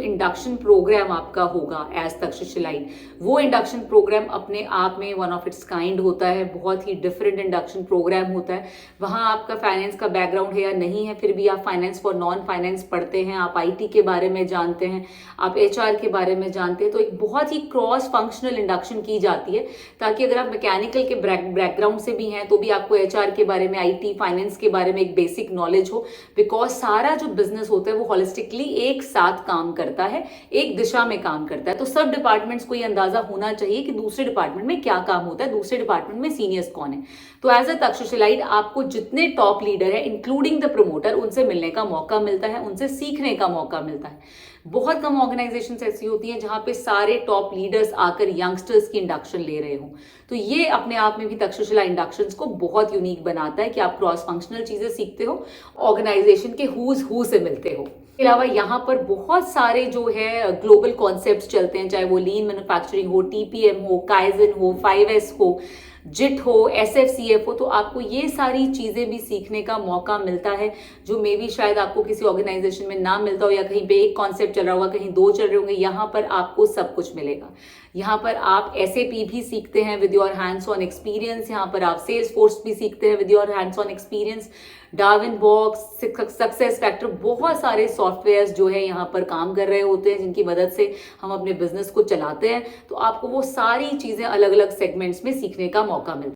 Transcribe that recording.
Induction programme आपका होगा as तक्षशिलाइट, वो इंडक्शन प्रोग्राम अपने आप में वन ऑफ इट्स काइंड होता है, बहुत ही डिफरेंट इंडक्शन प्रोग्राम होता है। वहाँ आपका फाइनेंस का बैकग्राउंड है या नहीं है, फिर भी आप फाइनेंस फॉर नॉन फाइनेंस पढ़ते हैं, आप आईटी के बारे में जानते हैं, आप एचआर के बारे में जानते हैं, तो एक बहुत ही क्रॉस फंक्शनल इंडक्शन की जाती है, ताकि अगर आप मैकेनिकल के बैकग्राउंड से भी हैं तो भी आपको एचआर के बारे में, आईटी फाइनेंस के बारे में एक बेसिक नॉलेज हो। बिकॉज सारा जो बिजनेस होता है वो होलिस्टिकली एक साथ काम करता है, एक दिशा में काम करता है। तो सब डिपार्टमेंट्स को ये अंदाजा होना चाहिए कि दूसरे डिपार्टमेंट में क्या काम होता है, दूसरे डिपार्टमेंट में सीनियर्स कौन है। तो एज अ तक्षशिलाइट आपको जितने टॉप लीडर है इंक्लूडिंग द प्रमोटर, उनसे मिलने का मौका मिलता है, उनसे सीखने का मौका मिलता है। बहुत कम ऑर्गेनाइजेशन ऐसी होती हैं जहां पे सारे टॉप लीडर्स आकर यंगस्टर्स की इंडक्शन ले रहे हों। तो ये अपने आप में भी तक्षशिला इंडक्शंस को बहुत यूनिक बनाता है कि आप क्रॉस फंक्शनल चीजें सीखते हो, ऑर्गेनाइजेशन के हुज हु से मिलते हो। इसके अलावा यहाँ पर बहुत सारे जो है ग्लोबल कॉन्सेप्ट्स चलते हैं, चाहे वो लीन मैन्युफैक्चरिंग हो, टीपीएम हो, काइजन हो, 5S हो, जिट हो, SFCF हो। तो आपको ये सारी चीजें भी सीखने का मौका मिलता है, जो मे बी शायद आपको किसी ऑर्गेनाइजेशन में ना मिलता हो, या कहीं पे एक कॉन्सेप्ट चल रहा होगा, कहीं दो चल रहे होंगे। यहाँ पर आपको सब कुछ मिलेगा। यहाँ पर आप SAP भी सीखते हैं with your hands on experience, यहाँ पर आप सेल्स फोर्स भी सीखते हैं with your hands on experience, Darwin box, success factor, बहुत सारे सॉफ्टवेयर्स जो है यहाँ पर काम कर रहे होते हैं, जिनकी मदद से हम अपने बिजनेस को चलाते हैं। तो आपको वो सारी चीजें अलग अलग सेगमेंट्स में सीखने का मौका मिलता है।